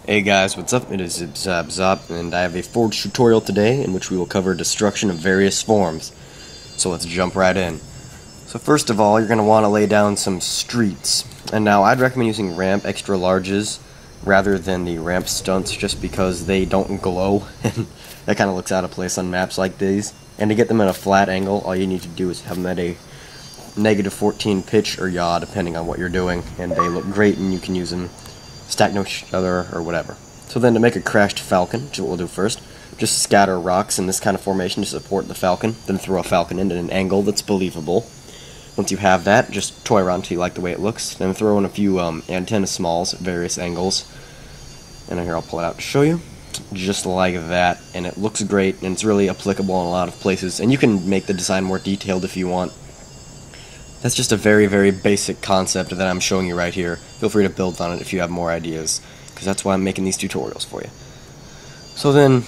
Hey guys, what's up? It is ZipZapZops, and I have a Forge tutorial today in which we will cover destruction of various forms. So let's jump right in. So first of all, you're going to want to lay down some streets. And now I'd recommend using ramp extra larges rather than the ramp stunts just because they don't glow and that kind of looks out of place on maps like these. And to get them at a flat angle, all you need to do is have them at a -14 pitch or yaw depending on what you're doing, and they look great and you can use them stack no each other or whatever. So then to make a crashed Falcon, which is what we'll do first, just scatter rocks in this kind of formation to support the Falcon, then throw a Falcon in at an angle that's believable. Once you have that, just toy around until you like the way it looks, then throw in a few antenna smalls at various angles. And here I'll pull it out to show you. Just like that, and it looks great, and it's really applicable in a lot of places, and you can make the design more detailed if you want. That's just a very, very basic concept that I'm showing you right here. Feel free to build on it if you have more ideas, because that's why I'm making these tutorials for you. So then,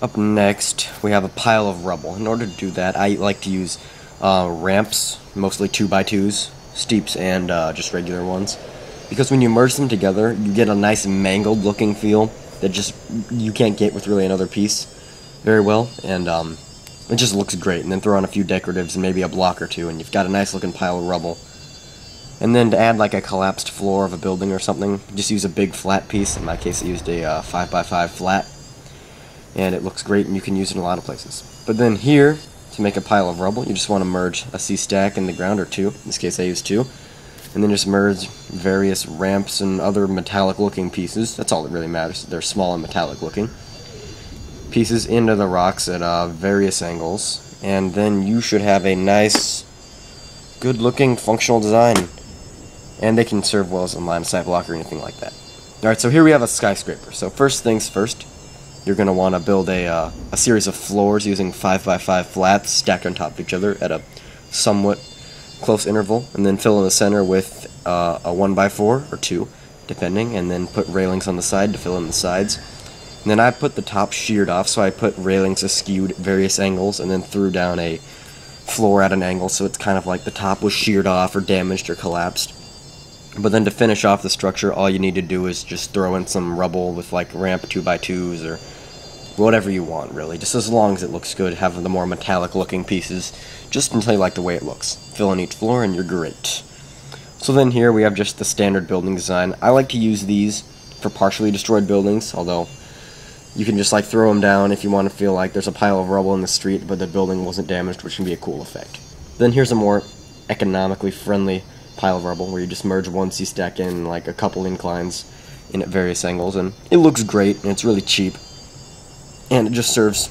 up next, we have a pile of rubble. In order to do that, I like to use ramps, mostly 2x2s, steeps, and just regular ones. Because when you merge them together, you get a nice mangled looking feel that just you can't get with really another piece very well, and it just looks great. And then throw on a few decoratives and maybe a block or two, and you've got a nice looking pile of rubble. And then to add like a collapsed floor of a building or something, just use a big flat piece. In my case, I used a 5x5 flat, and it looks great, and you can use it in a lot of places. But then here, to make a pile of rubble, you just want to merge a C-stack in the ground, or two. In this case, I used two. And then just merge various ramps and other metallic looking pieces. That's all that really matters. They're small and metallic looking pieces into the rocks at various angles, and then you should have a nice, good looking functional design, and they can serve well as a line of sight block or anything like that. Alright, so here we have a skyscraper. So first things first, you're going to want to build a series of floors using 5x5 flats stacked on top of each other at a somewhat close interval, and then fill in the center with a 1x4 or 2 depending, and then put railings on the side to fill in the sides. And then I put the top sheared off, so I put railings askewed at various angles, and then threw down a floor at an angle, so it's kind of like the top was sheared off or damaged or collapsed. But then to finish off the structure, all you need to do is just throw in some rubble with like ramp 2x2s or whatever you want, really. Just as long as it looks good, have the more metallic looking pieces, just until you like the way it looks. Fill in each floor and you're great. So then here we have just the standard building design. I like to use these for partially destroyed buildings, although you can just like throw them down if you want to feel like there's a pile of rubble in the street but the building wasn't damaged, which can be a cool effect. Then here's a more economically friendly pile of rubble where you just merge one C-stack in like a couple inclines in at various angles, and it looks great and it's really cheap, and it just serves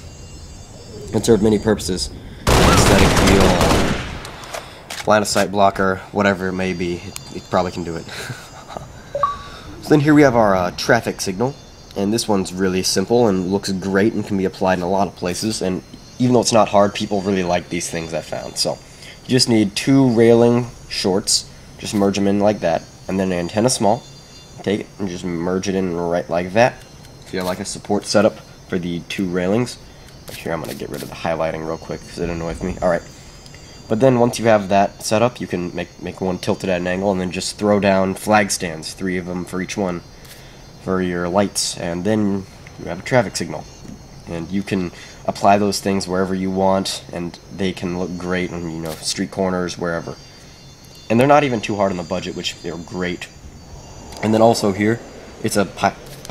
many purposes. Aesthetic feel, line of sight blocker, whatever it may be, it probably can do it. So then here we have our traffic signal, and this one's really simple and looks great and can be applied in a lot of places, and even though it's not hard, people really like these things, I found. So you just need 2 railing shorts, just merge them in like that, and then an antenna small, take it and just merge it in right like that. If you have like a support setup for the 2 railings. Here I'm going to get rid of the highlighting real quick because it annoys me. Alright, but then once you have that set up, you can make one tilted at an angle, and then just throw down flag stands, 3 of them for each one, for your lights, and then you have a traffic signal. And you can apply those things wherever you want, and they can look great on, you know, street corners, wherever. And they're not even too hard on the budget, which they're great. And then also here, it's a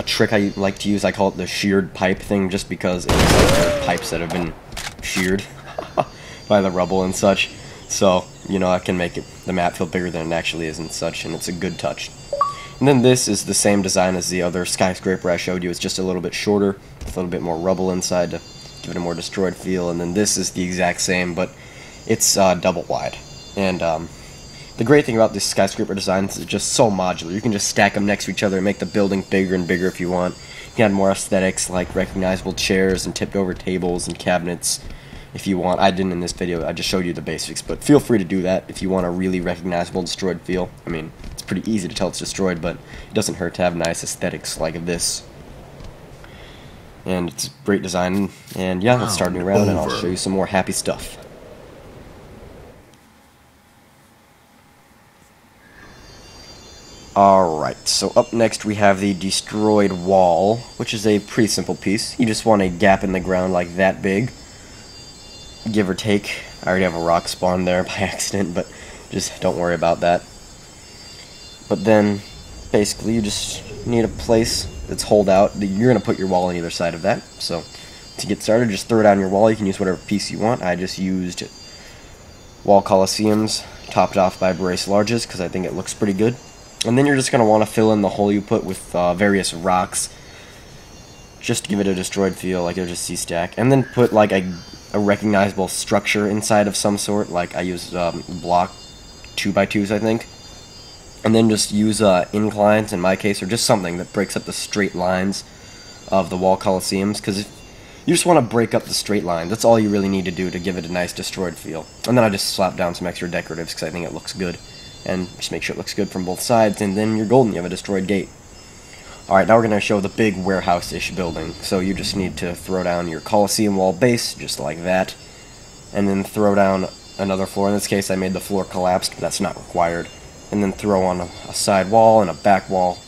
trick I like to use. I call it the sheared pipe thing, just because it's like pipes that have been sheared by the rubble and such. So, you know, I can make the map feel bigger than it actually is and such, and it's a good touch. And then this is the same design as the other skyscraper I showed you. It's just a little bit shorter, with a little bit more rubble inside to give it a more destroyed feel. And then this is the exact same, but it's double wide. And the great thing about this skyscraper design is it's just so modular. You can just stack them next to each other and make the building bigger and bigger if you want. You can add more aesthetics like recognizable chairs and tipped over tables and cabinets if you want. I didn't in this video, I just showed you the basics, but feel free to do that if you want a really recognizable destroyed feel. I mean, it's pretty easy to tell it's destroyed, but it doesn't hurt to have nice aesthetics like this. And it's great design, and yeah, let's start a new round and I'll show you some more happy stuff. Alright, so up next we have the destroyed wall, which is a pretty simple piece. You just want a gap in the ground like that big, give or take. I already have a rock spawn there by accident, but just don't worry about that. But then, basically, you just need a place that's holed out. You're going to put your wall on either side of that. So, to get started, just throw down your wall. You can use whatever piece you want. I just used wall coliseums, topped off by brace larges, because I think it looks pretty good. And then you're just going to want to fill in the hole you put with various rocks, just to give it a destroyed feel, like a C-stack. And then put like a recognizable structure inside of some sort, like I used block 2x2s, I think. And then just use inclines, in my case, or just something that breaks up the straight lines of the wall coliseums, because you just want to break up the straight line. That's all you really need to do to give it a nice destroyed feel. And then I just slap down some extra decoratives because I think it looks good. And just make sure it looks good from both sides, and then you're golden. You have a destroyed gate. Alright, now we're going to show the big warehouse-ish building. So you just need to throw down your coliseum wall base, just like that. And then throw down another floor. In this case, I made the floor collapsed, but that's not required. And then throw on a side wall and a back wall,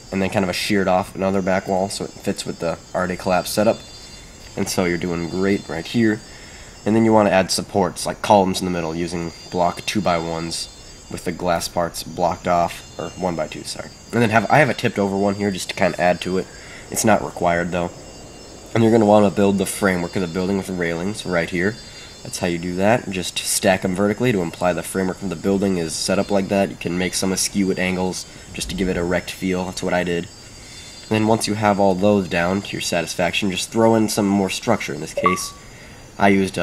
and then kind of a sheared off another back wall, so it fits with the already collapsed setup. And so you're doing great right here. And then you want to add supports, like columns in the middle, using block 2x1s. With the glass parts blocked off, or 1x2, sorry. And then I have a tipped over one here just to kind of add to it. It's not required though. And you're going to want to build the framework of the building with the railings right here. That's how you do that. Just stack them vertically to imply the framework of the building is set up like that. You can make some askew at angles just to give it a rect feel. That's what I did. And then once you have all those down to your satisfaction, just throw in some more structure. In this case, I used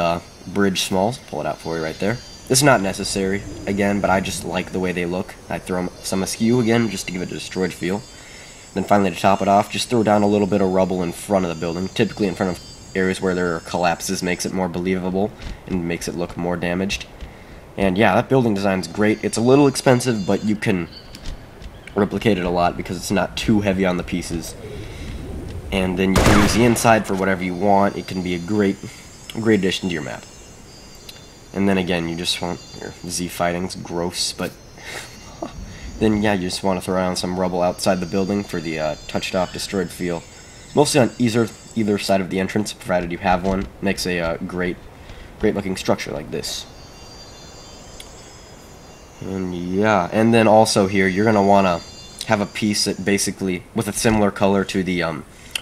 bridge smalls. Pull it out for you right there. This is not necessary, again, but I just like the way they look. I throw some askew again, just to give it a destroyed feel. Then finally, to top it off, just throw down a little bit of rubble in front of the building, typically in front of areas where there are collapses, makes it more believable, and makes it look more damaged. And yeah, that building design's great. It's a little expensive, but you can replicate it a lot because it's not too heavy on the pieces. And then you can use the inside for whatever you want. It can be a great addition to your map. And then again, you just want your Z fighting's gross, but then yeah, you just want to throw down some rubble outside the building for the touched off destroyed feel. Mostly on either side of the entrance, provided you have one. Makes a great looking structure like this. And yeah, and then also here, you're gonna want to have a piece that basically with a similar color to the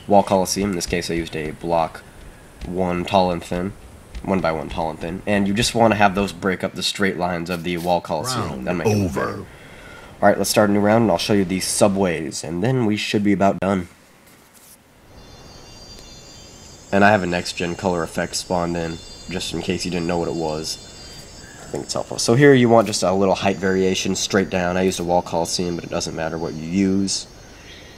wall coliseum. In this case, I used a block 1 tall and thin. 1x1 tall and thin, and you just want to have those break up the straight lines of the wall coliseum. That make it look better. Alright, let's start a new round, and I'll show you these subways, and then we should be about done. And I have a next-gen color effect spawned in, just in case you didn't know what it was. I think it's helpful. So here you want just a little height variation straight down. I used a wall coliseum, but it doesn't matter what you use.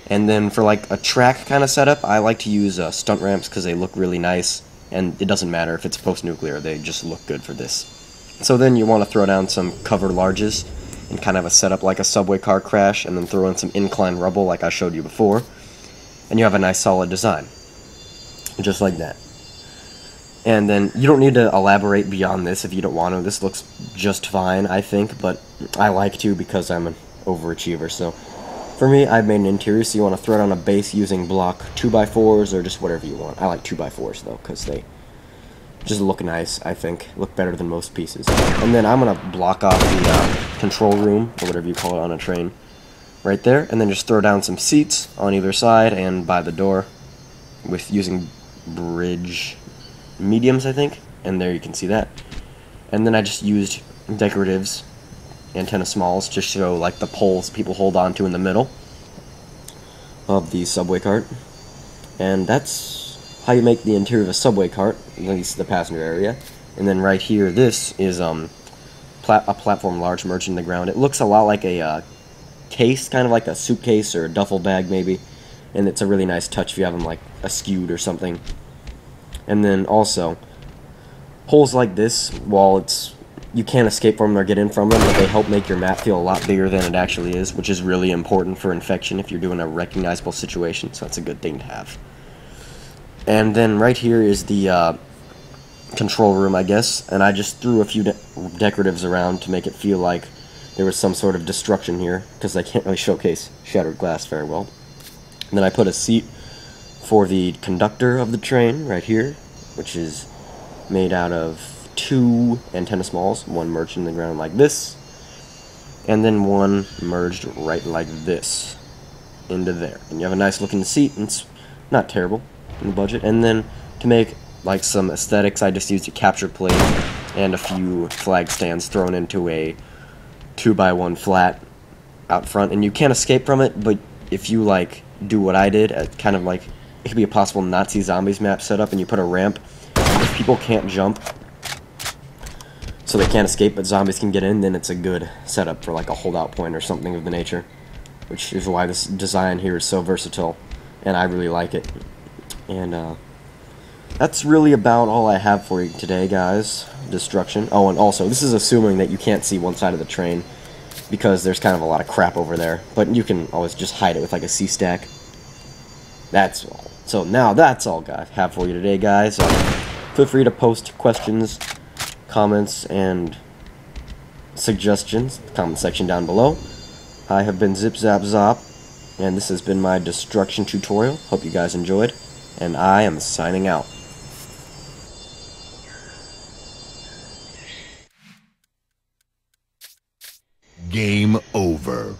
And then for like a track kind of setup, I like to use stunt ramps because they look really nice. And it doesn't matter if it's post-nuclear, they just look good for this. So then you want to throw down some cover larges and kind of a setup like a subway car crash, and then throw in some incline rubble like I showed you before. And you have a nice solid design. Just like that. And then you don't need to elaborate beyond this if you don't want to. This looks just fine, I think, but I like to because I'm an overachiever. So for me, I've made an interior, so you want to throw down a base using block 2x4s or just whatever you want. I like 2x4s though, because they just look nice, I think. Look better than most pieces. And then I'm going to block off the control room, or whatever you call it on a train, right there. And then just throw down some seats on either side and by the door with using bridge mediums, I think. And there you can see that. And then I just used decoratives, antenna smalls, to show like the poles people hold on to in the middle of the subway cart. And that's how you make the interior of a subway cart, at least the passenger area. And then right here, this is a platform large merged in the ground. It looks a lot like a case, kind of like a suitcase or a duffel bag maybe. And it's a really nice touch if you have them like askewed or something. And then also, holes like this, while you can't escape from them or get in from them, but they help make your map feel a lot bigger than it actually is, which is really important for infection if you're doing a recognizable situation, so that's a good thing to have. And then right here is the control room, I guess, and I just threw a few decoratives around to make it feel like there was some sort of destruction here, because I can't really showcase shattered glass very well. And then I put a seat for the conductor of the train right here, which is made out of 2 antenna smalls, one merged in the ground like this, and then one merged right like this into there. And you have a nice looking seat, and it's not terrible in the budget. And then to make like some aesthetics, I just used a capture plate and a few flag stands thrown into a 2x1 flat out front, and you can't escape from it, but if you like do what I did, kind of like it could be a possible Nazi zombies map setup, and you put a ramp, if people can't jump so they can't escape but zombies can get in, then it's a good setup for like a holdout point or something of the nature, which is why this design here is so versatile and I really like it. And that's really about all I have for you today, guys. Destruction. Oh, and also, this is assuming that you can't see one side of the train, because there's kind of a lot of crap over there. But you can always just hide it with like a C-stack. That's all. So now that's all I have for you today, guys. Feel free to post questions, comments, and suggestions in the comment section down below. I have been ZipZapZop, and this has been my destruction tutorial. Hope you guys enjoyed, and I am signing out. Game over.